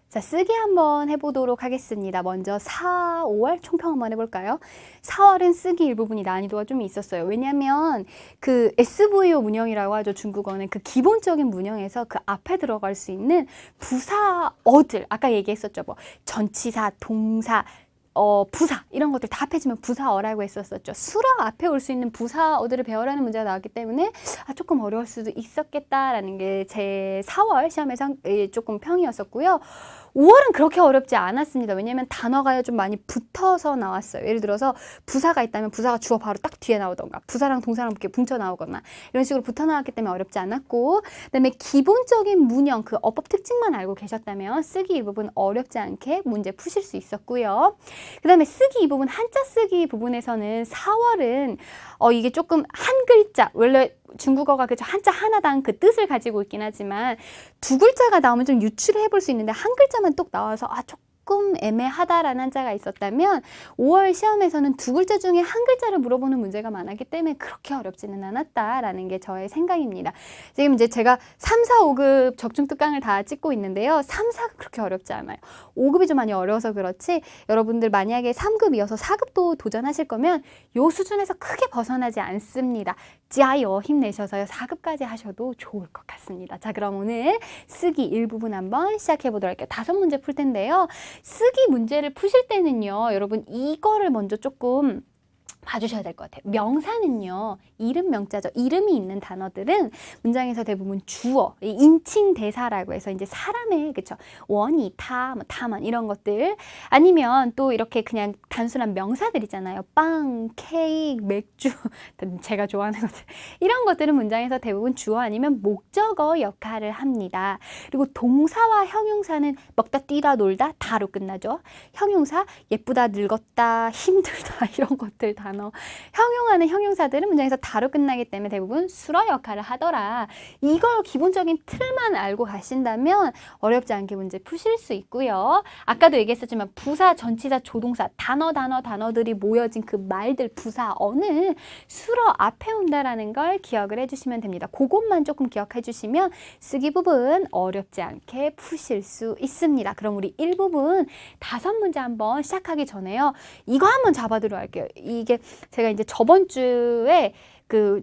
자, 쓰기 한번 해보도록 하겠습니다. 먼저 4, 5월 총평 한번 해볼까요? 4월은 쓰기 일부분이 난이도가 좀 있었어요. 왜냐면 그 SVO 문형이라고 하죠. 중국어는 그 기본적인 문형에서 그 앞에 들어갈 수 있는 부사어들, 아까 얘기했었죠. 뭐 전치사, 동사, 부사 이런 것들 다 합해지면 부사어라고 했었었죠. 수러 앞에 올 수 있는 부사어들을 배워라는 문제가 나왔기 때문에 조금 어려울 수도 있었겠다라는 게 제 4월 시험에서 조금 평이었었고요. 5월은 그렇게 어렵지 않았습니다. 왜냐하면 단어가 좀 많이 붙어서 나왔어요. 예를 들어서 부사가 있다면 부사가 주어 바로 딱 뒤에 나오던가 부사랑 동사랑 이렇게 뭉쳐 나오거나 이런 식으로 붙어 나왔기 때문에 어렵지 않았고, 그다음에 기본적인 문형 그 어법 특징만 알고 계셨다면 쓰기 이 부분 어렵지 않게 문제 푸실 수 있었고요. 그 다음에 쓰기 이 부분, 한자 쓰기 부분에서는 4월은 이게 조금 한 글자, 원래 중국어가 그저 한자 하나당 그 뜻을 가지고 있긴 하지만 두 글자가 나오면 좀 유추를 해볼 수 있는데 한 글자만 똑 나와서 조금 애매하다라는 한자가 있었다면 5월 시험에서는 두 글자 중에 한 글자를 물어보는 문제가 많았기 때문에 그렇게 어렵지는 않았다라는 게 저의 생각입니다. 지금 이제 제가 3, 4, 5급 적중 특강을 다 찍고 있는데요. 3, 4급 그렇게 어렵지 않아요. 5급이 좀 많이 어려워서 그렇지 여러분들 만약에 3급이어서 4급도 도전하실 거면 요 수준에서 크게 벗어나지 않습니다. 짜요 힘내셔서요. 4급까지 하셔도 좋을 것 같습니다. 자, 그럼 오늘 쓰기 일부분 한번 시작해 보도록 할게요. 5문제 풀 텐데요. 쓰기 문제를 푸실 때는요, 여러분 이거를 먼저 조금 봐주셔야 될 것 같아요. 명사는요, 이름 명자죠. 이름이 있는 단어들은 문장에서 대부분 주어, 인칭 대사라고 해서 이제 사람의, 그쵸? 원이, 타, 뭐 타만 이런 것들, 아니면 또 이렇게 그냥 단순한 명사들 있잖아요. 빵, 케이크, 맥주, 제가 좋아하는 것들. 이런 것들은 문장에서 대부분 주어 아니면 목적어 역할을 합니다. 그리고 동사와 형용사는 먹다, 뛰다, 놀다, 다로 끝나죠. 형용사, 예쁘다, 늙었다, 힘들다 이런 것들 단어. 형용하는 형용사들은 문장에서 다로 끝나기 때문에 대부분 수러 역할을 하더라. 이걸 기본적인 틀만 알고 가신다면 어렵지 않게 문제 푸실 수 있고요. 아까도 얘기했었지만 부사, 전치사, 조동사, 단어들이 모여진 그 말들, 부사어는 수러 앞에 온다라는 걸 기억을 해주시면 됩니다. 그것만 조금 기억해 주시면 쓰기 부분 어렵지 않게 푸실 수 있습니다. 그럼 우리 1부분 5문제 한번 시작하기 전에요. 이거 한번 잡아두도록 할게요. 이게 제가 이제 저번 주에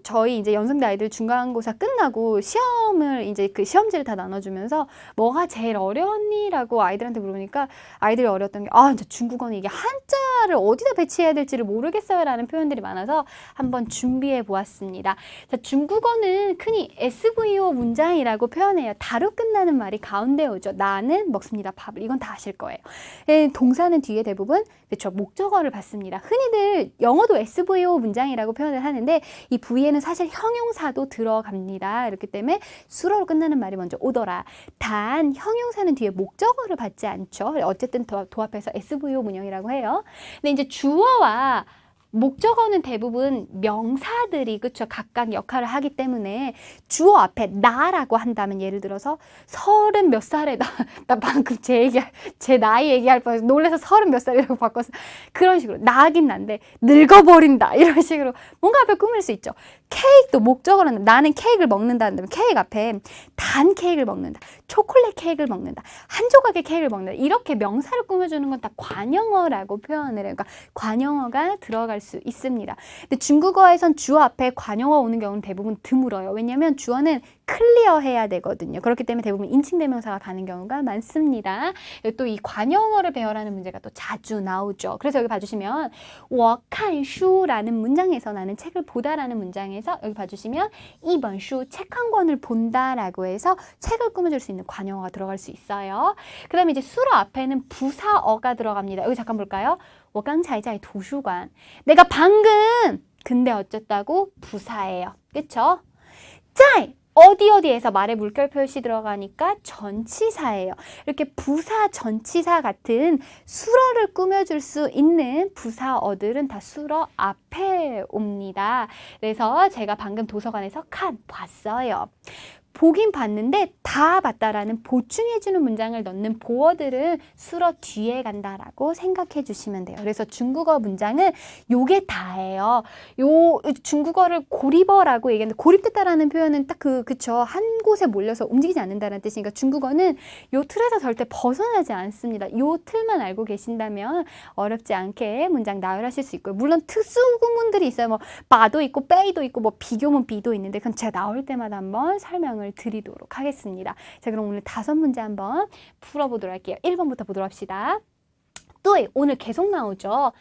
저희 이제 연성대 아이들 중간고사 끝나고 시험을 이제 그 시험지를 다 나눠주면서 뭐가 제일 어려웠니?라고 아이들한테 물어보니까 아이들이 어려웠던 게 이제 중국어는 이게 한자를 어디다 배치해야 될지를 모르겠어요라는 표현들이 많아서 한번 준비해 보았습니다. 자, 중국어는 흔히 SVO 문장이라고 표현해요. 다로 끝나는 말이 가운데 오죠. 나는 먹습니다. 밥을. 이건 다 아실 거예요. 동사는 뒤에 대부분 그렇죠. 목적어를 받습니다. 흔히들 영어도 SVO 문장이라고 표현을 하는데 이 V에는 사실 형용사도 들어갑니다. 이렇기 때문에 수로로 끝나는 말이 먼저 오더라. 단 형용사는 뒤에 목적어를 받지 않죠. 어쨌든 도합해서 SVO 문형이라고 해요. 근데 이제 주어와 목적어는 대부분 명사들이 그쵸 각각 역할을 하기 때문에 주어 앞에 나라고 한다면 예를 들어서 30 몇 살에 나 방금 제 나이 얘기할 뻔해서 놀라서 30 몇 살이라고 바꿨어. 그런 식으로 나긴 난데 늙어버린다 이런 식으로 뭔가 앞에 꾸밀 수 있죠. 케이크도 목적어는 나는 케이크를 먹는다 한다면 케이크 앞에 단 케이크를 먹는다, 초콜릿 케이크를 먹는다, 한 조각의 케이크를 먹는다 이렇게 명사를 꾸며주는 건 다 관용어라고 표현을 해요. 그러니까 관용어가 들어갈 수 있습니다. 근데 중국어에선 주어 앞에 관용어 오는 경우는 대부분 드물어요. 왜냐하면 주어는 클리어해야 되거든요. 그렇기 때문에 대부분 인칭대명사가 가는 경우가 많습니다. 또 이 관용어를 배워라는 문제가 또 자주 나오죠. 그래서 여기 봐주시면 我看书라는 문장에서 나는 책을 보다라는 문장에서 여기 봐주시면 一本书 책 한 권을 본다라고 해서 책을 꾸며줄 수 있는 관용어가 들어갈 수 있어요. 그 다음에 이제 수로 앞에는 부사어가 들어갑니다. 여기 잠깐 볼까요? 我刚才在图书馆 내가 방금 근데 어쨌다고 부사예요. 그쵸? 在 어디에서 말에 물결 표시 들어가니까 전치사예요. 이렇게 부사, 전치사 같은 수러를 꾸며줄 수 있는 부사어들은 다 수러 앞에 옵니다. 그래서 제가 방금 도서관에서 봤어요. 보긴 봤는데 다 봤다라는 보충해주는 문장을 넣는 보어들은 수러 뒤에 간다라고 생각해 주시면 돼요. 그래서 중국어 문장은 요게 다예요. 요 중국어를 고립어라고 얘기하는데 고립됐다라는 표현은 딱 그쵸. 한 곳에 몰려서 움직이지 않는다는 뜻이니까 중국어는 요 틀에서 절대 벗어나지 않습니다. 요 틀만 알고 계신다면 어렵지 않게 문장 나열하실 수 있고요. 물론 특수 구문들이 있어요. 뭐 바도 있고 빼이도 있고 뭐 비교문 비도 있는데 그건 제가 나올 때마다 한번 설명을 드리도록 하겠습니다. 자, 그럼 오늘 5문제 한번 풀어보도록 할게요. 1번부터 보도록 합시다. 또 오늘 계속 나오죠.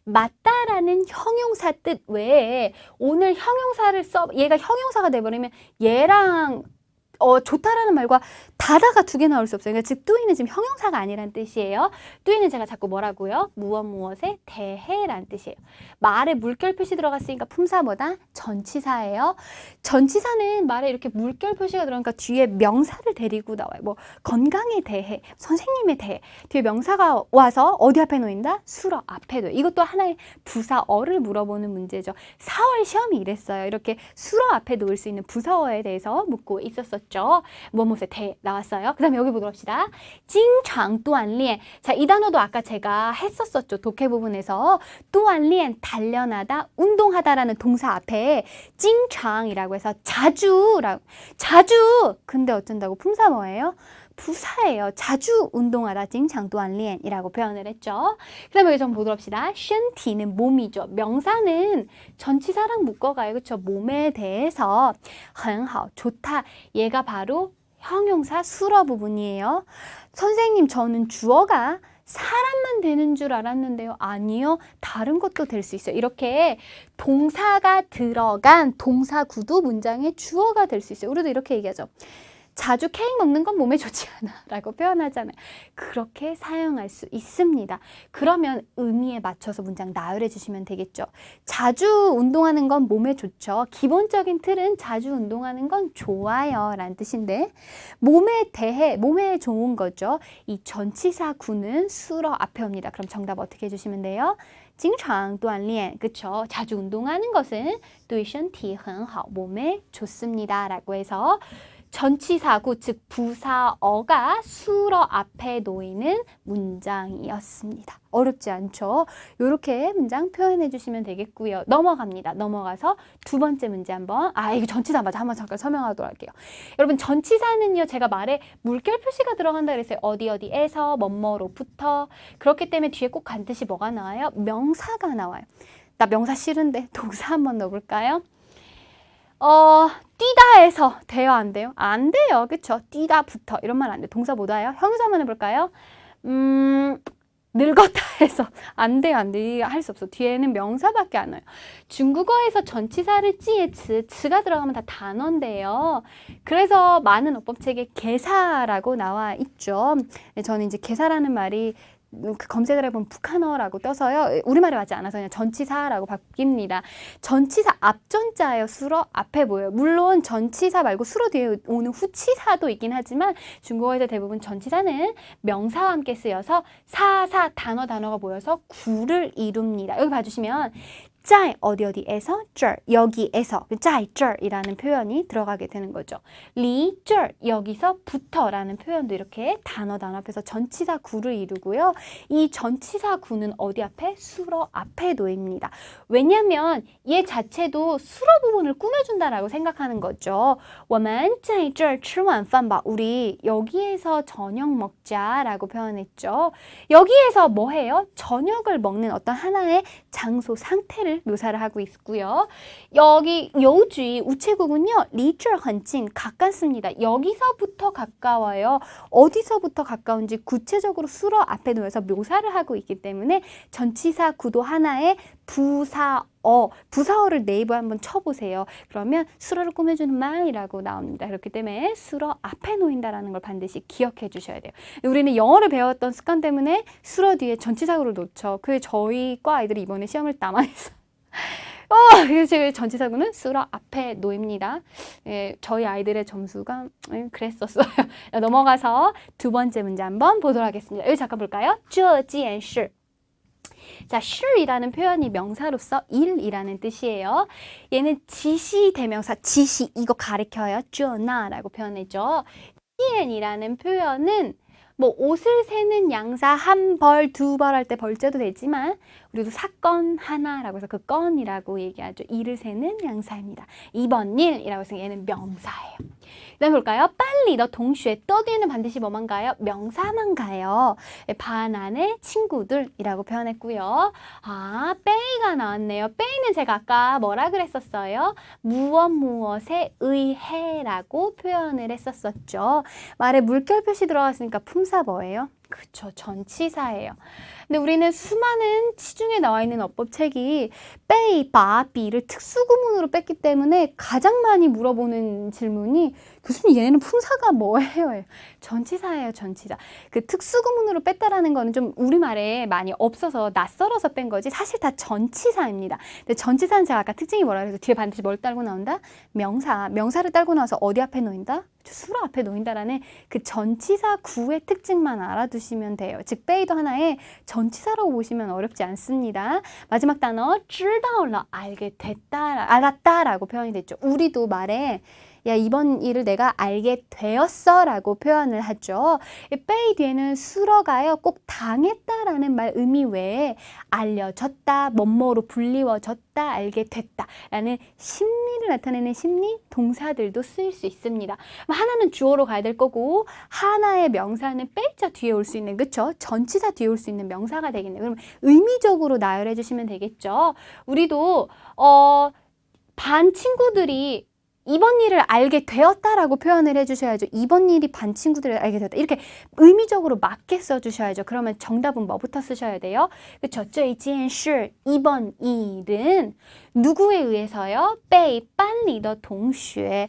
맞다라는 형용사 뜻 외에 오늘 형용사를 얘가 형용사가 돼버리면 얘랑 좋다라는 말과 다다가 2개 나올 수 없어요. 그러니까 즉 뚜이는 지금 형용사가 아니란 뜻이에요. 뚜이는 제가 자꾸 뭐라고요? 무엇에 대해란 뜻이에요. 말에 물결 표시 들어갔으니까 품사 뭐다? 전치사예요. 전치사는 말에 이렇게 물결 표시가 들어가니까 뒤에 명사를 데리고 나와요. 뭐 건강에 대해, 선생님에 대해 뒤에 명사가 와서 어디 앞에 놓인다? 수러 앞에 놓여. 이것도 하나의 부사어를 물어보는 문제죠. 4월 시험이 이랬어요. 이렇게 수러 앞에 놓을 수 있는 부사어에 대해서 묻고 있었었죠. 뭐뭐에 대 나왔어요. 그 다음에 여기 보도록 합시다. 징창 또안리엔. 자, 이 단어도 아까 제가 했었었죠. 독해 부분에서 또안리엔 단련하다, 운동하다라는 동사 앞에 징창이라고 해서 자주라고. 자주. 근데 어쩐다고 품사 뭐예요? 부사예요. 자주 운동하다 징창도안리엔이라고 표현을 했죠. 그 다음에 여기 좀 보도록 합시다.身体는 몸이죠. 명사는 전치사랑 묶어가요. 그렇죠? 몸에 대해서 很好, 좋다. 얘가 바로 형용사 수러 부분이에요. 선생님, 저는 주어가 사람만 되는 줄 알았는데요. 아니요. 다른 것도 될 수 있어요. 이렇게 동사가 들어간 동사 구두 문장의 주어가 될 수 있어요. 우리도 이렇게 얘기하죠. 자주 케이크 먹는 건 몸에 좋지 않아 라고 표현하잖아요. 그렇게 사용할 수 있습니다. 그러면 의미에 맞춰서 문장 나열해 주시면 되겠죠. 자주 운동하는 건 몸에 좋죠. 기본적인 틀은 자주 운동하는 건 좋아요 라는 뜻인데 몸에 대해, 몸에 좋은 거죠. 이 전치사 구는 수러 앞에 옵니다. 그럼 정답 어떻게 해주시면 돼요? 经常锻炼, 그쵸? 자주 운동하는 것은 对身体很好, 몸에 좋습니다 라고 해서 전치사구, 즉 부사어가 수러 앞에 놓이는 문장이었습니다. 어렵지 않죠? 이렇게 문장 표현해 주시면 되겠고요. 넘어갑니다. 넘어가서 2번째 문제 한번. 이거 전치사 맞아. 한번 잠깐 설명하도록 할게요. 여러분, 전치사는요, 제가 말에 물결 표시가 들어간다 그랬어요. 어디에서, 뭐뭐로부터. 그렇기 때문에 뒤에 꼭 반드시 뭐가 나와요? 명사가 나와요. 나 명사 싫은데 동사 한번 넣어볼까요? 뛰다에서 돼요, 안 돼요? 안 돼요, 그쵸? 뛰다부터 이런 말 안 돼요. 동사 못 와요? 형용사 한번 해볼까요? 늙었다 해서 안 돼요, 안 돼. 할 수 없어. 뒤에는 명사밖에 안 와요. 중국어에서 전치사를 찌에 츠가 들어가면 다 단어인데요. 그래서 많은 어법책에 개사라고 나와 있죠. 저는 이제 개사라는 말이 검색을 해보면 북한어라고 떠서요. 우리말에 맞지 않아서 그냥 전치사라고 바뀝니다. 전치사 앞전자예요. 수러 앞에 보여요. 물론 전치사 말고 수러 뒤에 오는 후치사도 있긴 하지만 중국어에서 대부분 전치사는 명사와 함께 쓰여서 사사 단어가 모여서 구를 이룹니다. 여기 봐주시면 在 어디에서 这儿 여기에서 在这儿이라는 표현이 들어가게 되는 거죠. 离这儿 여기서부터라는 표현도 이렇게 단어 앞에서 전치사 구를 이루고요. 이 전치사 구는 어디 앞에? 수러 앞에 놓입니다. 왜냐하면 얘 자체도 수러 부분을 꾸며준다라고 생각하는 거죠. 我们在这儿吃晚饭吧. 우리 여기에서 저녁 먹자라고 표현했죠. 여기에서 뭐 해요? 저녁을 먹는 어떤 하나의 장소, 상태를 묘사를 하고 있고요. 여기 여우주의 우체국은요. 离这儿很近 가깝습니다. 여기서부터 가까워요. 어디서부터 가까운지 구체적으로 수러 앞에 놓여서 묘사를 하고 있기 때문에 전치사 구도 하나의 부사어를 네이버에 한번 쳐보세요. 그러면 수러를 꾸며주는 말이라고 나옵니다. 그렇기 때문에 수러 앞에 놓인다라는 걸 반드시 기억해 주셔야 돼요. 우리는 영어를 배웠던 습관 때문에 수러 뒤에 전치사구를 놓죠. 그게 저희 과 아이들이 이번에 시험을 남아있어요. 그래서 전치사구는 수러 앞에 놓입니다. 저희 아이들의 점수가 그랬었어요. 넘어가서 2번째 문제 한번 보도록 하겠습니다. 여기 잠깐 볼까요? 这件事 자, should이라는 표현이 명사로서 일이라는 뜻이에요. 얘는 지시 대명사, 지시 이거 가리켜요. 这那라고 표현했죠. tian이라는 표현은 뭐 옷을 세는 양사 한 벌, 두 벌 할 때 벌째도 되지만 우리도 사건 하나라고 해서 그 건이라고 얘기하죠. 일을 세는 양사입니다. 이번 일이라고 해서 얘는 명사예요. 그 다음 볼까요? 빨리 너 동시에 떠 뒤에는 반드시 뭐만 가요? 명사만 가요. 반안의 친구들이라고 표현했고요. 아, 빼이가 나왔네요. 빼이는 제가 아까 뭐라 그랬었어요? 무엇 무엇에 의해라고 표현을 했었었죠. 말에 물결 표시 들어갔으니까 품사 뭐예요? 그쵸, 전치사예요. 근데 우리는 수많은 시중에 나와 있는 어법책이 빼이, 바, 비를 특수구문으로 뺐기 때문에 가장 많이 물어보는 질문이 교수님 얘네는 품사가 뭐예요? 전치사예요, 전치사. 그 특수구문으로 뺐다라는 거는 좀 우리말에 많이 없어서 낯설어서 뺀 거지 사실 다 전치사입니다. 근데 전치사는 제가 아까 특징이 뭐라 그래서 뒤에 반드시 뭘 딸고 나온다? 명사. 명사를 딸고 나와서 어디 앞에 놓인다? 수로 앞에 놓인다라는 그 전치사 구의 특징만 알아두시면 돼요. 즉 빼이도 하나의 전치사라고 보시면 어렵지 않습니다. 마지막 단어 知道了 알게 됐다, 알았다라고 표현이 됐죠. 우리도 말에 야 이번 일을 내가 알게 되었어 라고 표현을 하죠. 빼이 뒤에는 수러가요. 꼭 당했다라는 말 의미 외에 알려졌다, 뭐뭐로 불리워졌다, 알게 됐다 라는 심리를 나타내는 심리 동사들도 쓰일 수 있습니다. 하나는 주어로 가야 될 거고 하나의 명사는 빼이자 뒤에 올 수 있는 그쵸? 전치사 뒤에 올 수 있는 명사가 되겠네요. 그럼 의미적으로 나열해 주시면 되겠죠. 우리도 반 친구들이 이번 일을 알게 되었다라고 표현을 해주셔야죠. 이번 일이 반 친구들을 알게 되었다. 이렇게 의미적으로 맞게 써주셔야죠. 그러면 정답은 뭐부터 쓰셔야 돼요? 그쵸? 这件事 이번 일은 누구에 의해서요? 被班里的同学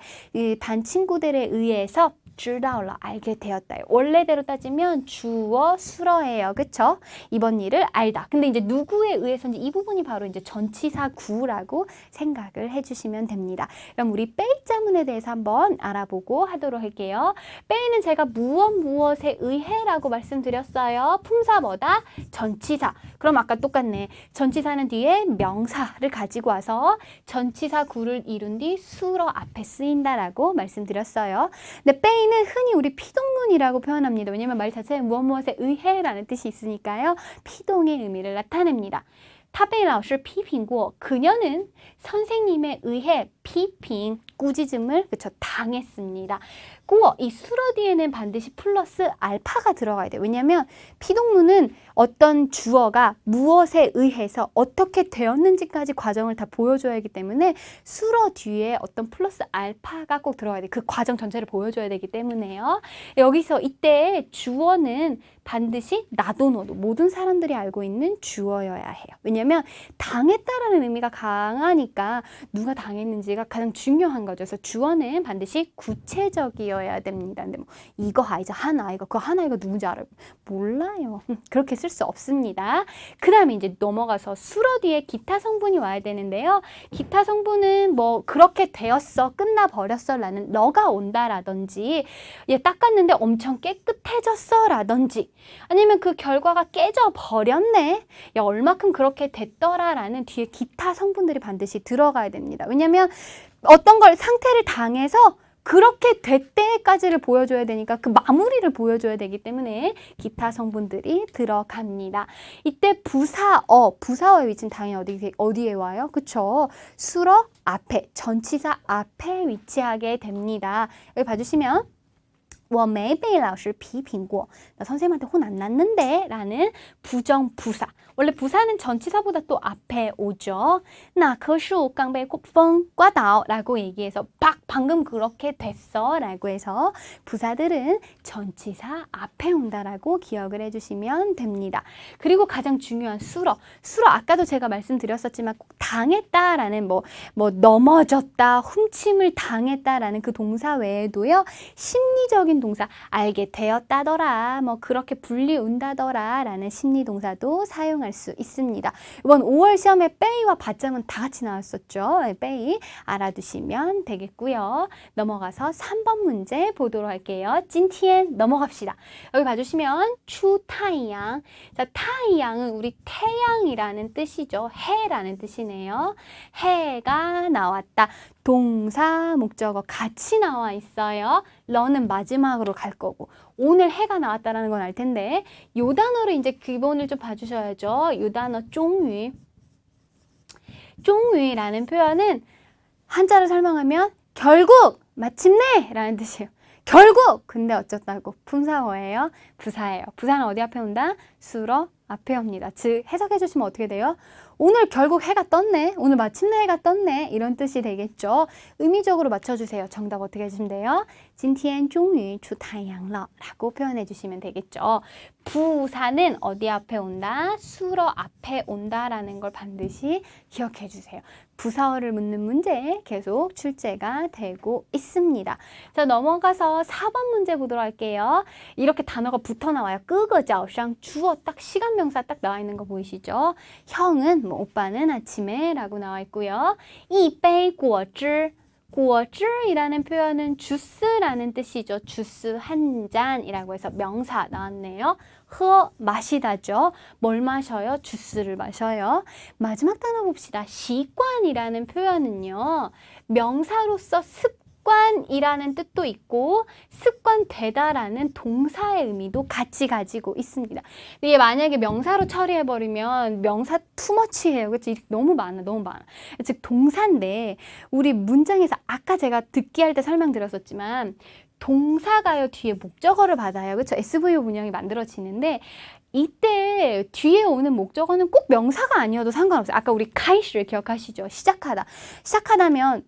반 친구들에 의해서 知道了 알게 되었다. 원래대로 따지면 주어 수러예요. 그쵸? 이번 일을 알다. 근데 이제 누구에 의해서인지 이 부분이 바로 이제 전치사 구라고 생각을 해주시면 됩니다. 그럼 우리 빼이자문에 대해서 한번 알아보고 하도록 할게요. 빼이는 제가 무엇에 의해라고 말씀드렸어요. 품사 뭐다? 전치사. 그럼 아까 똑같네. 전치사는 뒤에 명사를 가지고 와서 전치사 구를 이룬 뒤 수러 앞에 쓰인다라고 말씀드렸어요. 근데 빼이는 흔히 우리 피동문이라고 표현합니다. 왜냐면 말 자체에 무엇에 의해라는 뜻이 있으니까요. 피동의 의미를 나타냅니다. 他被老师批评过 그녀는 선생님에 의해 피핑, 꾸짖음을 그쵸, 당했습니다. 고, 이 수러 뒤에는 반드시 플러스 알파가 들어가야 돼요. 왜냐하면 피동문은 어떤 주어가 무엇에 의해서 어떻게 되었는지까지 과정을 다 보여줘야 하기 때문에 수러 뒤에 어떤 플러스 알파가 꼭 들어가야 돼요. 그 과정 전체를 보여줘야 되기 때문에요. 여기서 이때 주어는 반드시 나도 너도 모든 사람들이 알고 있는 주어여야 해요. 왜냐하면 당했다라는 의미가 강하니까 누가 당했는지가 가장 중요한 거죠. 그래서 주어는 반드시 구체적이어야 됩니다. 근데 뭐 이거 아이죠. 한 아이가 그 한 아이가 누군지 알아요? 몰라요. 그렇게 쓸 수 없습니다. 그 다음에 이제 넘어가서 수러 뒤에 기타 성분이 와야 되는데요. 기타 성분은 뭐 그렇게 되었어, 끝나버렸어 라는 너가 온다라든지 얘 닦았는데 엄청 깨끗해졌어 라든지 아니면 그 결과가 깨져버렸네. 야 얼마큼 그렇게 됐더라 라는 뒤에 기타 성분들이 반드시 들어가야 됩니다. 왜냐면 어떤 걸 상태를 당해서 그렇게 됐대까지를 보여줘야 되니까 그 마무리를 보여줘야 되기 때문에 기타 성분들이 들어갑니다. 이때 부사어의 위치는 당연히 어디에 와요? 그쵸? 수러 앞에, 전치사 앞에 위치하게 됩니다. 여기 봐주시면 我没被老师批评过. 나 선생님한테 혼 안 났는데 라는 부정부사. 원래 부사는 전치사보다 또 앞에 오죠. 那棵树刚被风刮倒 라고 얘기해서 방금 그렇게 됐어 라고 해서 부사들은 전치사 앞에 온다라고 기억을 해주시면 됩니다. 그리고 가장 중요한 수러 아까도 제가 말씀드렸었지만 꼭 당했다라는 뭐 넘어졌다, 훔침을 당했다라는 그 동사 외에도요. 심리적인 심리적인 동사 알게 되었다더라, 뭐 그렇게 불리운다더라 라는 심리동사도 사용할 수 있습니다. 이번 5월 시험에 빼이와 받장은 다 같이 나왔었죠. 빼이 알아두시면 되겠고요. 넘어가서 3번 문제 보도록 할게요. 찐티엔 넘어갑시다. 여기 봐주시면 추 타이양. 자, 타이양은 우리 태양이라는 뜻이죠. 해라는 뜻이네요. 해가 나왔다. 동사, 목적어 같이 나와 있어요. 러는 마지막으로 갈 거고 오늘 해가 나왔다라는 건 알 텐데 요 단어를 이제 기본을 좀 봐주셔야죠. 요 단어 쫑위. 쫑위라는 표현은 한자를 설명하면 결국, 마침내 라는 뜻이에요. 결국! 근데 어쩌다고? 품사어예요. 부사예요. 부사는 어디 앞에 온다? 수러 앞에 옵니다. 즉 해석해 주시면 어떻게 돼요? 오늘 결국 해가 떴네. 오늘 마침내 해가 떴네. 이런 뜻이 되겠죠. 의미적으로 맞춰주세요. 정답 어떻게 해주시면 돼요? 今天终于出太阳了 라고 표현해 주시면 되겠죠. 부사는 어디 앞에 온다? 수러 앞에 온다라는 걸 반드시 기억해 주세요. 부사어를 묻는 문제 계속 출제가 되고 있습니다. 자, 넘어가서 4번 문제 보도록 할게요. 이렇게 단어가 붙어 나와요. 끄거자오상 주어 딱 시간명사 딱 나와 있는 거 보이시죠? 형은 뭐 오빠는 아침에 라고 나와 있고요. 一杯果汁 果汁이라는 표현은 주스라는 뜻이죠. 주스 한 잔이라고 해서 명사 나왔네요. 허 마시다죠. 뭘 마셔요? 주스를 마셔요. 마지막 단어 봅시다. 시관이라는 표현은요. 명사로서 습관이라는 뜻도 있고 습관되다라는 동사의 의미도 같이 가지고 있습니다. 근데 이게 만약에 명사로 처리해버리면 명사 투머치예요. 그치? 너무 많아. 즉 동사인데 우리 문장에서 아까 제가 듣기 할 때 설명드렸었지만 동사가요 뒤에 목적어를 받아요. 그렇죠? SVO 문형이 만들어지는데 이때 뒤에 오는 목적어는 꼭 명사가 아니어도 상관없어요. 아까 우리 카이시를 기억하시죠? 시작하다면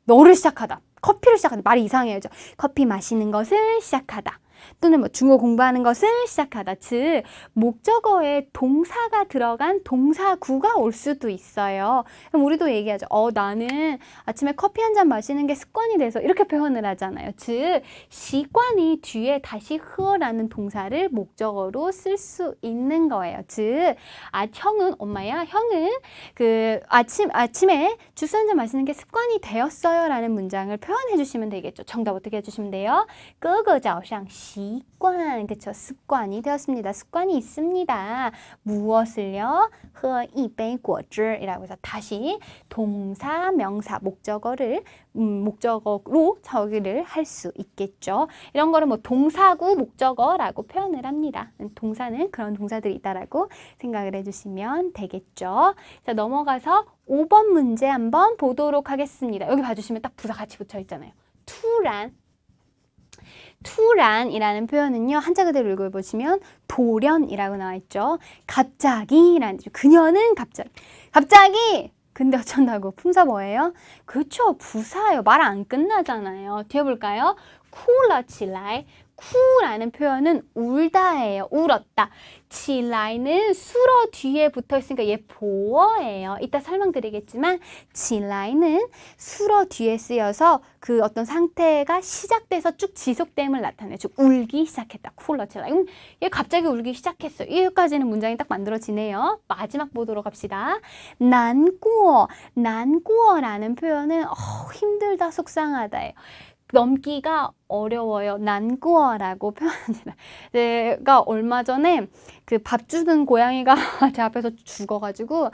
너를 시작하다. 커피를 시작하다. 말이 이상해야죠. 커피 마시는 것을 시작하다. 또는 뭐 중국어 공부하는 것을 시작하다. 즉 목적어에 동사가 들어간 동사구가 올 수도 있어요. 그럼 우리도 얘기하죠. 나는 아침에 커피 한 잔 마시는 게 습관이 돼서 이렇게 표현을 하잖아요. 즉 시관이 뒤에 다시 흐어라는 동사를 목적어로 쓸 수 있는 거예요. 즉 형은 엄마야. 형은 그 아침에 주스 한 잔 마시는 게 습관이 되었어요 라는 문장을 표현해 주시면 되겠죠. 정답 어떻게 해주시면 돼요? 哥哥早上 习惯, 그쵸? 습관이 되었습니다. 습관이 있습니다. 무엇을요? 喝一杯果汁 이라고 해서 다시 동사, 명사, 목적어로 저기를 할 수 있겠죠. 이런 거를 뭐 동사구, 목적어라고 표현을 합니다. 동사는 그런 동사들이 있다라고 생각을 해주시면 되겠죠. 자, 넘어가서 5번 문제 한번 보도록 하겠습니다. 여기 봐주시면 딱 부사 같이 붙어 있잖아요. 투란이라는 표현은요. 한자 그대로 읽어보시면 돌연이라고 나와 있죠. 갑자기라는 뜻이죠. 그녀는 갑자기 근데 어쩐다고? 품사 뭐예요? 그렇죠. 부사예요. 말 안 끝나잖아요. 뒤에 볼까요? 쿨러치라이. 쿠라는 표현은 울다예요. 울었다. 치라이는 수러 뒤에 붙어 있으니까 얘 보어예요. 이따 설명드리겠지만 치라이는 수러 뒤에 쓰여서 그 어떤 상태가 시작돼서 쭉 지속됨을 나타내요. 즉 울기 시작했다. 쿨러치라이. 얘 갑자기 울기 시작했어요. 여기까지는 문장이 딱 만들어지네요. 마지막 보도록 합시다. 난꾸어라는 표현은 힘들다, 속상하다예요. 넘기가 어려워요. 난꾸어라고 표현합니다. 제가 얼마 전에 그 밥 주는 고양이가 제 앞에서 죽어가지고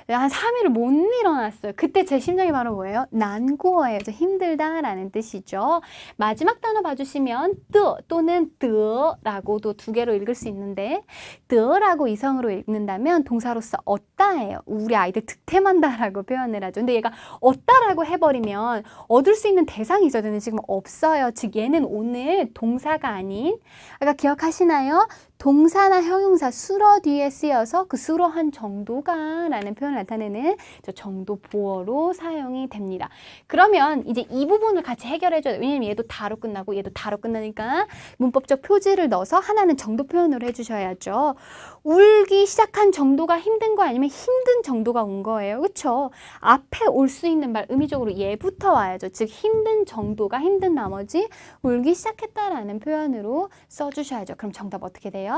한 3일을 못 일어났어요. 그때 제 심정이 바로 뭐예요? 난꾸어예요. 힘들다라는 뜻이죠. 마지막 단어 봐주시면 뜨 또는 뜨라고도 두 개로 읽을 수 있는데 뜨라고 이성으로 읽는다면 동사로서 얻다예요. 우리 아이들 득템한다라고 표현을 하죠. 근데 얘가 얻다라고 해버리면 얻을 수 있는 대상이 있어야 되는데 지금 없어요. 즉 얘는 오늘 동사가 아닌 아까 기억하시나요? 동사나 형용사 수러 뒤에 쓰여서 그 수러한 정도가 라는 표현을 나타내는 저 정도 보어로 사용이 됩니다. 그러면 이제 이 부분을 같이 해결해줘야 돼요. 왜냐면 얘도 다로 끝나고 얘도 다로 끝나니까 문법적 표지를 넣어서 하나는 정도 표현으로 해주셔야죠. 울기 시작한 정도가 힘든 거 아니면 힘든 정도가 온 거예요. 그렇죠? 앞에 올 수 있는 말 의미적으로 얘부터 와야죠. 즉 힘든 정도가 힘든 나머지 울기 시작했다라는 표현으로 써주셔야죠. 그럼 정답 어떻게 돼요?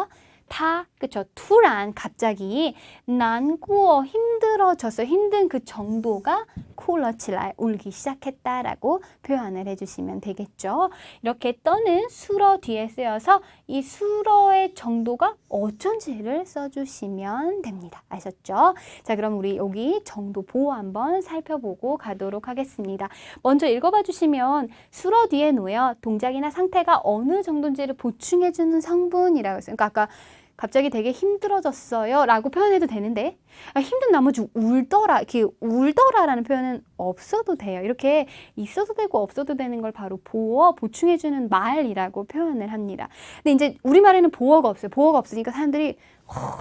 다, 그쵸?突然, 갑자기, 난구어, 힘들어져서 힘든 그 정도가 哭了起来, 울기 시작했다라고 표현을 해주시면 되겠죠. 이렇게 떠는 수러 뒤에 쓰여서 이 수러의 정도가 어쩐지를 써주시면 됩니다. 아셨죠? 자, 그럼 우리 여기 정도 보호 한번 살펴보고 가도록 하겠습니다. 먼저 읽어봐 주시면 수러 뒤에 놓여 동작이나 상태가 어느 정도인지를 보충해주는 성분이라고 했어요. 그러니까 아까 갑자기 되게 힘들어졌어요 라고 표현해도 되는데 힘든 나머지 울더라, 이렇게 울더라라는 표현은 없어도 돼요. 이렇게 있어도 되고 없어도 되는 걸 바로 보어, 보충해주는 말이라고 표현을 합니다. 근데 이제 우리말에는 보어가 없어요. 보어가 없으니까 사람들이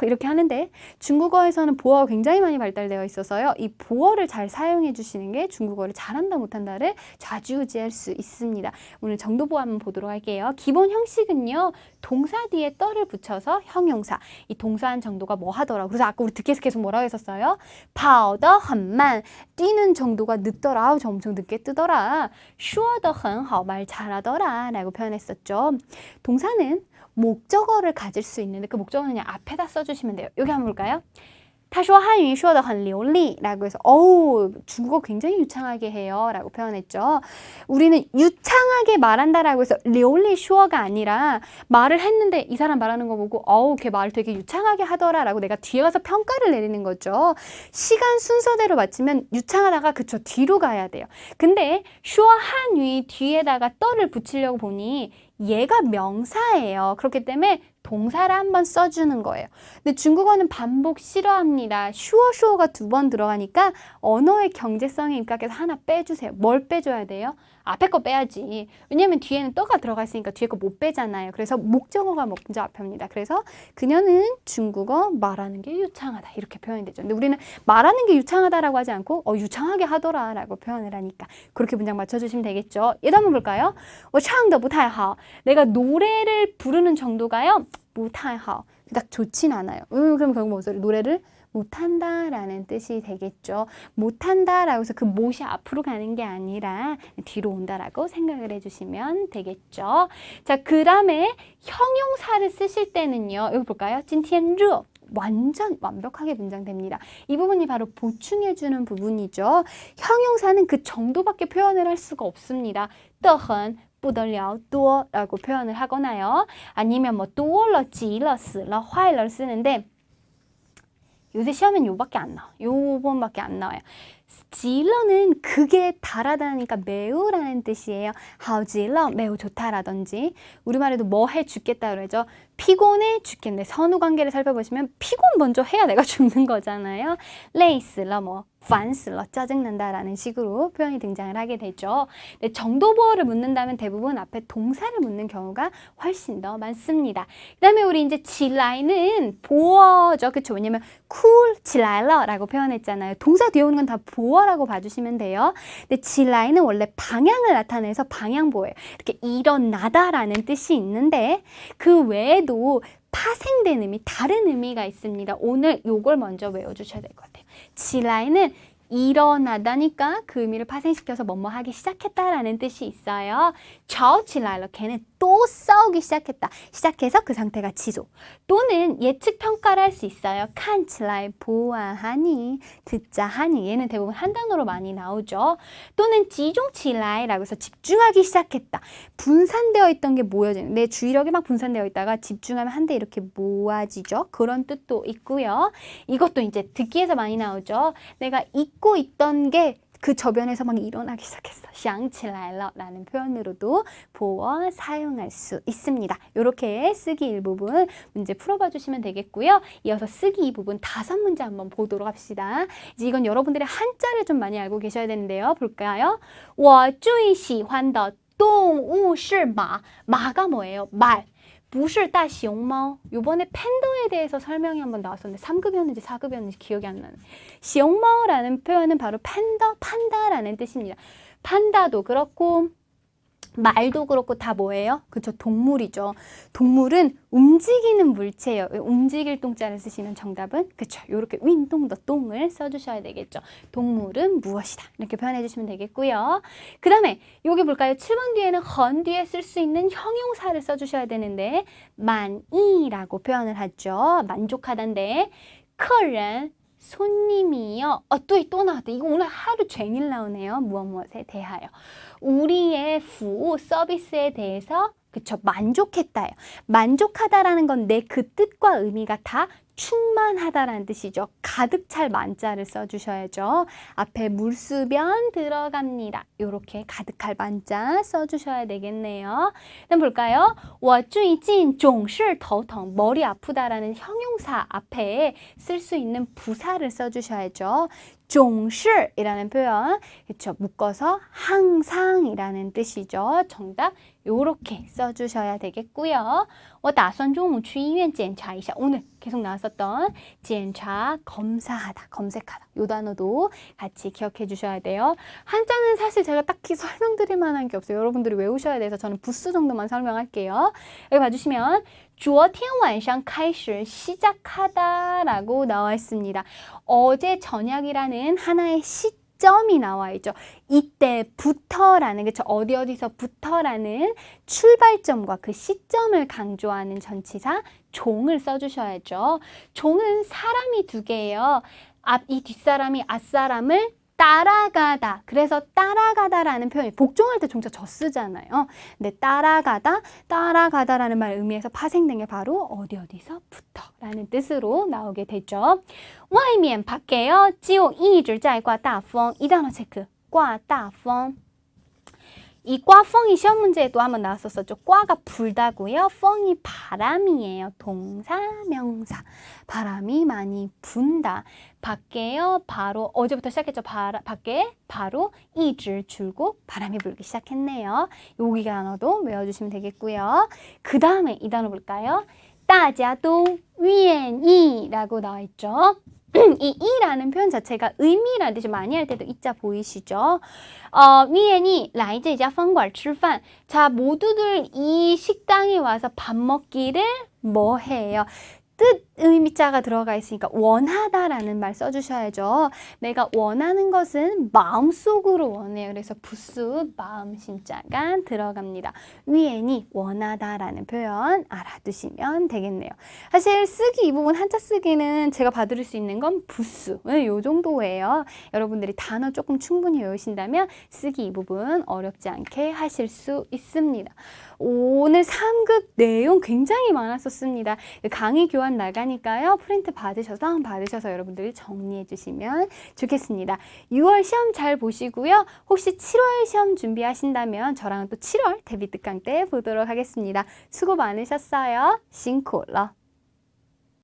이렇게 하는데 중국어에서는 보어가 굉장히 많이 발달되어 있어서요. 이 보어를 잘 사용해 주시는 게 중국어를 잘한다 못한다를 좌지우지할 수 있습니다. 오늘 정도보호 한번 보도록 할게요. 기본 형식은요. 동사 뒤에 떠를 붙여서 형용사. 이 동사한 정도가 뭐 하더라. 그래서 아까 우리 듣기에서 계속 뭐라고 했었어요? 跑得很慢. 뛰는 정도가 늦더라. 아우, 저 엄청 늦게 뜨더라. 说得很好. 말 잘하더라 라고 표현했었죠. 동사는 목적어를 가질 수 있는데 그 목적어는 그냥 앞에다 써주시면 돼요. 여기 한번 볼까요? 他说汉语说得很流利 라고 해서 어우 중국어 굉장히 유창하게 해요 라고 표현했죠. 우리는 유창하게 말한다 라고 해서 流利说가 아니라 말을 했는데 이 사람 말하는 거 보고 어우 걔 말 되게 유창하게 하더라 라고 내가 뒤에 가서 평가를 내리는 거죠. 시간 순서대로 맞추면 유창하다가 그쵸 뒤로 가야 돼요. 근데 说汉语 뒤에다가 떠를 붙이려고 보니 얘가 명사예요. 그렇기 때문에 동사를 한번 써주는 거예요. 근데 중국어는 반복 싫어합니다. 슈어가 2번 들어가니까 언어의 경제성에 입각해서 하나 빼주세요. 뭘 빼줘야 돼요? 앞에 거 빼야지. 왜냐면 뒤에는 떠가 들어가 있으니까 뒤에 거 못 빼잖아요. 그래서 목적어가 먼저 앞입니다. 그래서 그녀는 중국어 말하는 게 유창하다. 이렇게 표현이 되죠. 근데 우리는 말하는 게 유창하다라고 하지 않고 유창하게 하더라 라고 표현을 하니까 그렇게 문장 맞춰주시면 되겠죠. 예도 한번 볼까요? 我唱得不太好. 내가 노래를 부르는 정도가요. 不太好. 딱 좋진 않아요. 그럼 결국 무슨 소리? 노래를 못한다라는 뜻이 되겠죠. 못한다라고 해서 그 못이 앞으로 가는 게 아니라 뒤로 온다라고 생각을 해주시면 되겠죠. 자, 그 다음에 형용사를 쓰실 때는요. 여기 볼까요? 今天热. 완전 완벽하게 문장됩니다. 이 부분이 바로 보충해주는 부분이죠. 형용사는 그 정도밖에 표현을 할 수가 없습니다. 得很 不得了多 라고 표현을 하거나요. 아니면 뭐 多了, 急了, 死了, 坏了 쓰는데 요새 시험엔 요밖에 안 나와요. 요 번밖에 안 나와요. 질러는 그게 달하다니까 매우라는 뜻이에요. 好极了, 매우 좋다라든지 우리말에도 뭐 해 죽겠다 그러죠. 피곤해 죽겠네. 선후 관계를 살펴보시면 피곤 먼저 해야 내가 죽는 거잖아요. 累死了, 뭐 烦死了, 짜증난다라는 식으로 표현이 등장을 하게 되죠. 근데 정도보어를 묻는다면 대부분 앞에 동사를 묻는 경우가 훨씬 더 많습니다. 그 다음에 우리 이제 起来는 보어죠. 그쵸? 왜냐면 cool 起来了라고 표현했잖아요. 동사 뒤에 오는 건 다 보어라고 봐주시면 돼요. 근데 起来는 원래 방향을 나타내서 방향보어예요. 이렇게 일어나다라는 뜻이 있는데 그 외에도 파생된 의미, 다른 의미가 있습니다. 오늘 요걸 먼저 외워주셔야 될 것 같아요. 起来는 일어나다니까 그 의미를 파생시켜서 뭐뭐 하기 시작했다라는 뜻이 있어요. 吵起来了, 걔는 또 싸우기 시작했다. 시작해서 그 상태가 지속. 또는 예측 평가를 할 수 있어요. 看起来 보아하니, 듣자하니. 얘는 대부분 한 단어로 많이 나오죠. 또는 集中起来라고 해서 집중하기 시작했다. 분산되어 있던 게 모여지는. 내 주의력이 막 분산되어 있다가 집중하면 한데 이렇게 모아지죠. 그런 뜻도 있고요. 이것도 이제 듣기에서 많이 나오죠. 내가 잊고 있던 게 그 저변에서 막 일어나기 시작했어. 想起来了 라는 표현으로도 보어 사용할 수 있습니다. 이렇게 쓰기 일부분 문제 풀어봐 주시면 되겠고요. 이어서 쓰기 이 부분 5문제 한번 보도록 합시다. 이제 이건 여러분들의 한자를 좀 많이 알고 계셔야 되는데요. 볼까요? 我最喜欢的动物是马. 마가 뭐예요? 말. 不是大熊猫. 요번에 팬더에 대해서 설명이 한번 나왔었는데 3급이었는지 4급이었는지 기억이 안 나네. 熊猫라는 표현은 바로 팬더, 판다라는 뜻입니다. 판다도 그렇고 말도 그렇고 다 뭐예요? 그쵸, 동물이죠. 동물은 움직이는 물체예요. 움직일 동자를 쓰시면 정답은 그쵸, 요렇게 윈동더 똥을 써주셔야 되겠죠. 동물은 무엇이다 이렇게 표현해 주시면 되겠고요. 그 다음에 여기 볼까요? 7번 뒤에는 헌 뒤에 쓸 수 있는 형용사를 써주셔야 되는데 만이라고 표현을 하죠. 만족하다인데 客人 손님이요. 또 나왔다. 이거 오늘 하루 종일 나오네요. 무엇에 대하여. 우리의 후 서비스에 대해서 그쵸, 만족했다요. 만족하다라는 건 내 그 뜻과 의미가 다 충만하다라는 뜻이죠. 가득 찰 만자를 써주셔야죠. 앞에 물수변 들어갑니다. 이렇게 가득할 만자 써주셔야 되겠네요. 그럼 볼까요? 我最近总是头疼. 머리 아프다라는 형용사 앞에 쓸 수 있는 부사를 써주셔야죠. 总是이라는 표현, 그쵸, 묶어서 항상이라는 뜻이죠. 정답 요렇게 써주셔야 되겠고요. 我打算中午去医院检查一下. 오늘 계속 나왔었던 检查, 검사하다, 검색하다. 요 단어도 같이 기억해 주셔야 돼요. 한자는 사실 제가 딱히 설명드릴 만한 게 없어요. 여러분들이 외우셔야 돼서 저는 부스 정도만 설명할게요. 여기 봐주시면 昨天晚上开始 시작하다 라고 나와 있습니다. 어제 저녁이라는 하나의 시점이 나와 있죠. 이때부터라는, 그쵸, 어디서부터라는 출발점과 그 시점을 강조하는 전치사 종을 써주셔야죠. 종은 사람이 두 개예요. 이 뒷사람이 앞사람을 따라가다. 그래서 따라가다라는 표현이 복종할 때 종자 저 쓰잖아요. 근데 따라가다라는 말 의미에서 파생된 게 바로 어디서부터라는 뜻으로 나오게 되죠. 外面 밖에요. 就一直在刮大风. 이 단어 체크. 刮大风. 이 꽈펑이 시험 문제에도 한번 나왔었죠. 꽈가 불다고요. 펑이 바람이에요. 동사, 명사. 바람이 많이 분다. 밖에요. 바로 어제부터 시작했죠. 밖에 바로 이질 줄고 바람이 불기 시작했네요. 여기 단어도 외워주시면 되겠고요. 그 다음에 이 단어 볼까요? 大家都愿意라고 나와 있죠. 이 이라는 표현 자체가 의미라는 뜻이 많이 할 때도 이자 보이시죠? 愿意来这家饭馆吃饭. 자, 모두들 이 식당에 와서 밥 먹기를 뭐 해요? 뜻 의미자가 들어가 있으니까 원하다라는 말 써주셔야죠. 내가 원하는 것은 마음속으로 원해요. 그래서 부수 마음 신자가 들어갑니다. 위엔이 원하다라는 표현 알아두시면 되겠네요. 사실 쓰기 이 부분 한자 쓰기는 제가 봐드릴 수 있는 건 부수 요 정도예요. 여러분들이 단어 조금 충분히 외우신다면 쓰기 이 부분 어렵지 않게 하실 수 있습니다. 오늘 3급 내용 굉장히 많았었습니다. 강의 교환 나가니까요. 프린트 받으셔서 여러분들이 정리해 주시면 좋겠습니다. 6월 시험 잘 보시고요. 혹시 7월 시험 준비하신다면 저랑 또 7월 데뷔 특강 때 보도록 하겠습니다. 수고 많으셨어요. 싱콜러.